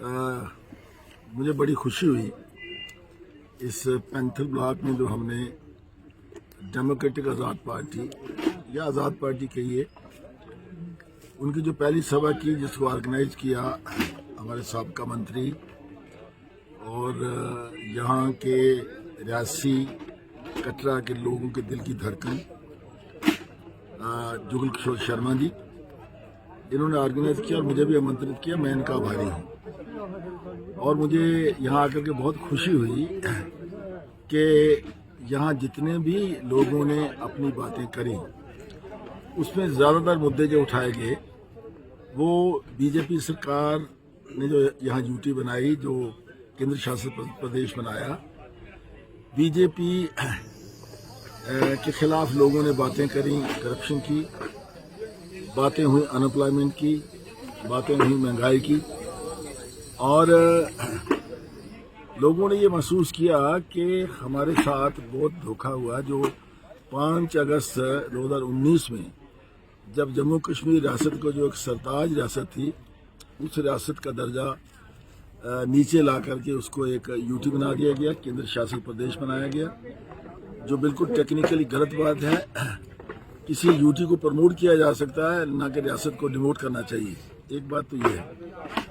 मुझे बड़ी खुशी हुई इस पैंथर ब्लॉक में जो हमने डेमोक्रेटिक आज़ाद पार्टी या आज़ाद पार्टी कहिए, उनकी जो पहली सभा की जिसको ऑर्गेनाइज किया हमारे साबका मंत्री और यहाँ के रियासी कटरा के लोगों के दिल की धड़कन जुगल किशोर शर्मा जी, इन्होंने ऑर्गेनाइज किया और मुझे भी आमंत्रित किया। मैं इनका आभारी हूँ और मुझे यहाँ आकर के बहुत खुशी हुई कि यहाँ जितने भी लोगों ने अपनी बातें करी उसमें ज़्यादातर मुद्दे जो उठाए गए वो बीजेपी सरकार ने जो यहाँ यूटी बनाई, जो केंद्र शासित प्रदेश बनाया, बीजेपी के खिलाफ लोगों ने बातें करी, करप्शन की बातें हुई, अनएम्प्लॉयमेंट की बातें हुई, महंगाई की, और लोगों ने ये महसूस किया कि हमारे साथ बहुत धोखा हुआ। जो 5 अगस्त 2019 में जब जम्मू कश्मीर रियासत को जो एक सरताज रियासत थी, उस रियासत का दर्जा नीचे ला करके उसको एक यूटी बना दिया गया, केंद्र शासित प्रदेश बनाया गया, जो बिल्कुल टेक्निकली गलत बात है। किसी यूटी को प्रमोट किया जा सकता है, ना कि रियासत को डिमोट करना चाहिए। एक बात तो ये है।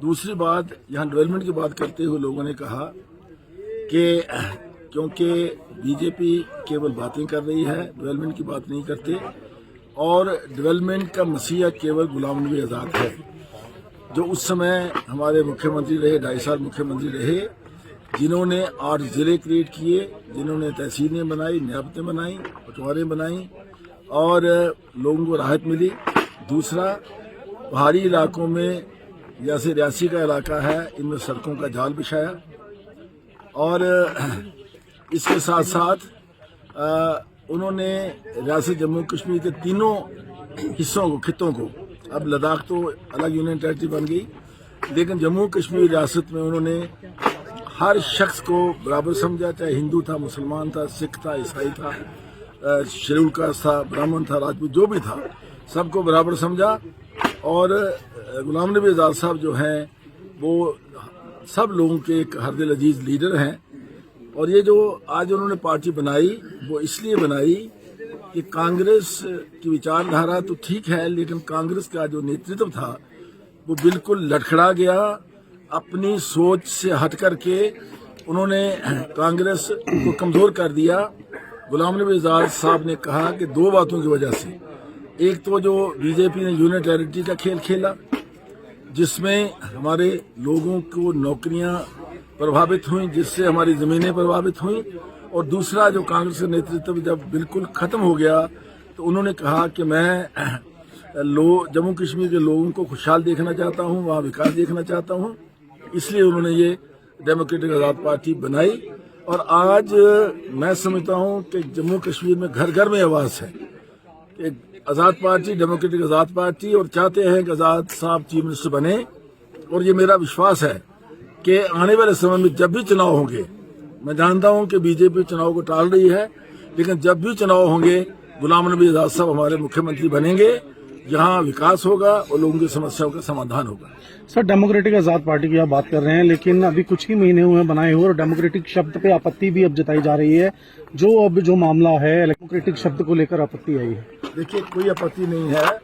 दूसरी बात, यहाँ डेवलपमेंट की बात करते हुए लोगों ने कहा कि क्योंकि बीजेपी केवल बातें कर रही है, डेवलपमेंट की बात नहीं करते, और डेवलपमेंट का मसीहा केवल गुलाम नबी आज़ाद है, जो उस समय हमारे मुख्यमंत्री रहे, 2.5 साल मुख्यमंत्री रहे, जिन्होंने 8 जिले क्रिएट किए, जिन्होंने तहसीलें बनाई, नियाबतें बनाई, पटवारें बनाई और लोगों को राहत मिली। दूसरा, पहाड़ी इलाकों में जैसे रियासी का इलाका है, इनमें सड़कों का जाल बिछाया, और इसके साथ साथ उन्होंने रियासत जम्मू कश्मीर के तीनों हिस्सों को, खित्तों को, अब लद्दाख तो अलग यूनियन टेरिटरी बन गई, लेकिन जम्मू कश्मीर रियासत में उन्होंने हर शख्स को बराबर समझा, चाहे हिंदू था, मुसलमान था, सिख था, ईसाई था, शेड्यूल कास्ट था, ब्राह्मण था, राजपूत, जो भी था, सबको बराबर समझा। और गुलाम नबी आज़ाद साहब जो हैं वो सब लोगों के एक हरदिल अजीज लीडर हैं, और ये जो आज उन्होंने पार्टी बनाई वो इसलिए बनाई कि कांग्रेस की विचारधारा तो ठीक है, लेकिन कांग्रेस का जो नेतृत्व था वो बिल्कुल लड़खड़ा गया। अपनी सोच से हट करके उन्होंने कांग्रेस को कमजोर कर दिया। गुलाम नबी आज़ाद साहब ने कहा कि 2 बातों की वजह से, एक तो जो बीजेपी ने यूनियन टेरिटरी का खेल खेला, जिसमें हमारे लोगों को नौकरियां प्रभावित हुई, जिससे हमारी ज़मीनें प्रभावित हुई, और दूसरा जो कांग्रेस का नेतृत्व जब बिल्कुल ख़त्म हो गया तो उन्होंने कहा कि मैं जम्मू कश्मीर के लोगों को खुशहाल देखना चाहता हूं, वहाँ विकास देखना चाहता हूं, इसलिए उन्होंने ये डेमोक्रेटिक आज़ाद पार्टी बनाई। और आज मैं समझता हूं कि जम्मू कश्मीर में घर घर में आवाज़ है कि आज़ाद पार्टी, डेमोक्रेटिक आज़ाद पार्टी, और चाहते हैं कि आज़ाद साहब चीफ मिनिस्टर बने। और ये मेरा विश्वास है कि आने वाले समय में जब भी चुनाव होंगे, मैं जानता हूं कि बीजेपी चुनाव को टाल रही है, लेकिन जब भी चुनाव होंगे गुलाम नबी आज़ाद साहब हमारे मुख्यमंत्री बनेंगे, यहाँ विकास होगा और लोगों की समस्याओं का समाधान होगा। सर, डेमोक्रेटिक आज़ाद पार्टी की आप बात कर रहे हैं, लेकिन अभी कुछ ही महीने हुए बनाए हुए, और डेमोक्रेटिक शब्द पे आपत्ति भी अब जताई जा रही है। जो मामला है डेमोक्रेटिक शब्द को लेकर आपत्ति आई है। देखिए, कोई आपत्ति नहीं है।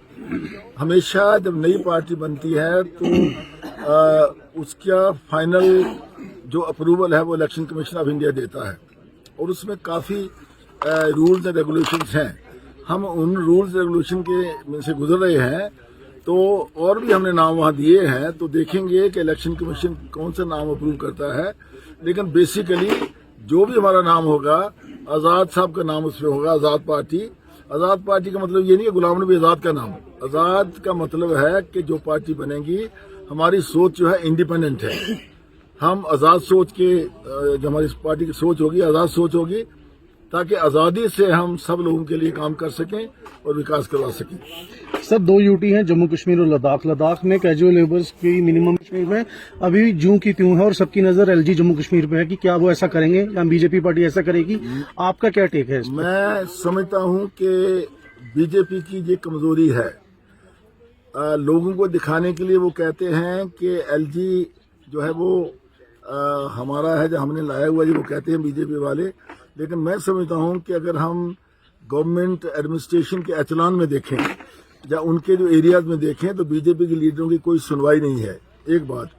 हमेशा जब नई पार्टी बनती है तो उसका फाइनल जो अप्रूवल है वो इलेक्शन कमीशन ऑफ इंडिया देता है, और उसमें काफ़ी रूल्स एंड रेगुलेशंस हैं। हम उन रूल्स रेगुलेशन के में से गुजर रहे हैं, तो और भी हमने नाम वहाँ दिए हैं, तो देखेंगे कि इलेक्शन कमीशन कौन सा नाम अप्रूव करता है। लेकिन बेसिकली जो भी हमारा नाम होगा, आज़ाद साहब का नाम उसमें होगा, आज़ाद पार्टी। आज़ाद पार्टी का मतलब ये नहीं है गुलाम नबी आज़ाद का नाम। आज़ाद का मतलब है कि जो पार्टी बनेगी, हमारी सोच जो है इंडिपेंडेंट है। हम आज़ाद सोच के, जो हमारी पार्टी की सोच होगी, आज़ाद सोच होगी, ताकि आज़ादी से हम सब लोगों के लिए काम कर सकें और विकास करवा सकें। सर, 2 यूटी हैं, जम्मू कश्मीर और लद्दाख। लद्दाख में कैजुअल लेबर्स की मिनिमम कश्मीर में अभी जूं की त्यों है, और सबकी नजर एलजी जम्मू कश्मीर पे है कि क्या वो ऐसा करेंगे या बीजेपी पार्टी ऐसा करेगी? आपका क्या टेक है? मैं समझता हूं कि बीजेपी की ये कमजोरी है। लोगों को दिखाने के लिए वो कहते हैं कि एलजी जो है वो हमारा है, जो हमने लाया हुआ है, जो वो कहते हैं बीजेपी वाले। लेकिन मैं समझता हूं कि अगर हम गवर्नमेंट एडमिनिस्ट्रेशन के एचलान में देखें या उनके जो एरियाज में देखें तो बीजेपी के लीडरों की कोई सुनवाई नहीं है, एक बात।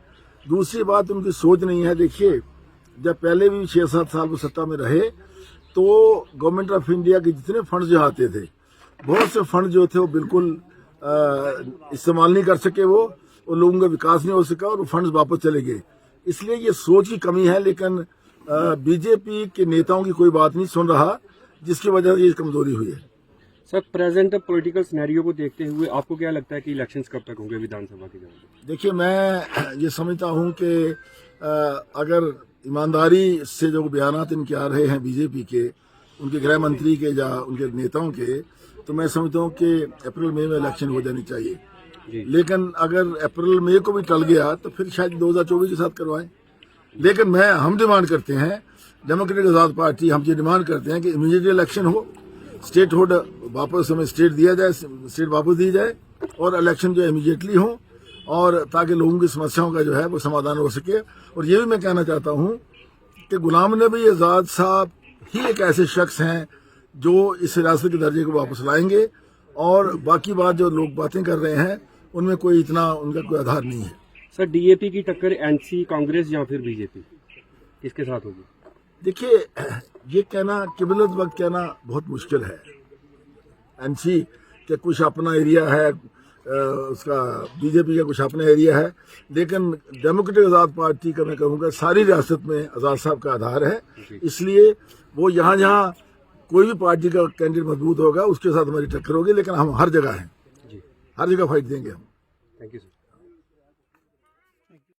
दूसरी बात, उनकी सोच नहीं है। देखिए, जब पहले भी 6-7 साल वो सत्ता में रहे तो गवर्नमेंट ऑफ इंडिया के जितने फंड जो आते थे, बहुत से फंड जो थे वो बिल्कुल इस्तेमाल नहीं कर सके, वो लोगों का विकास नहीं हो सका और वो फंड्स वापस चले गए। इसलिए ये सोच की कमी है। लेकिन बीजेपी के नेताओं की कोई बात नहीं सुन रहा, जिसकी वजह से ये कमजोरी हुई है। सर, प्रेजेंट पॉलिटिकल सिनेरियो को देखते हुए आपको क्या लगता है कि इलेक्शंस कब तक होंगे विधानसभा के? देखिए, मैं ये समझता हूं कि अगर ईमानदारी से जो बयानात इनके आ रहे हैं बीजेपी के, उनके गृह मंत्री के या उनके नेताओं के, तो मैं समझता हूं कि अप्रैल मई में इलेक्शन हो जानी चाहिए। लेकिन अगर अप्रैल मई को भी टल गया तो फिर शायद 2024 के साथ करवाएं। लेकिन हम डिमांड करते हैं, डेमोक्रेटिक आजाद पार्टी, हम ये डिमांड करते हैं कि इमीडिएट इलेक्शन हो, स्टेट होल्ड वापस हमें स्टेट दिया जाए, स्टेट वापस दी जाए और इलेक्शन जो इमीडिएटली हो, और ताकि लोगों की समस्याओं का जो है वो समाधान हो सके। और ये भी मैं कहना चाहता हूं कि गुलाम नबी आजाद साहब ही एक ऐसे शख्स हैं जो इस रियासत के दर्जे को वापस लाएंगे, और बाकी बात जो लोग बातें कर रहे हैं उनमें कोई इतना उनका कोई आधार नहीं है। सर, डीएपी की टक्कर एनसी, कांग्रेस या फिर बीजेपी, किसके साथ होगी? देखिए, ये कहना किबलत वक्त कहना बहुत मुश्किल है। एनसी के कुछ अपना एरिया है, उसका बीजेपी का कुछ अपना एरिया है, लेकिन डेमोक्रेटिक आजाद पार्टी का मैं कहूँगा सारी रियासत में आजाद साहब का आधार है। इसलिए वो यहाँ जहाँ कोई भी पार्टी का कैंडिडेट मजबूत होगा उसके साथ हमारी टक्कर होगी। लेकिन हम हर जगह हैं, हर जगह फाइट देंगे हम। Thank you sir.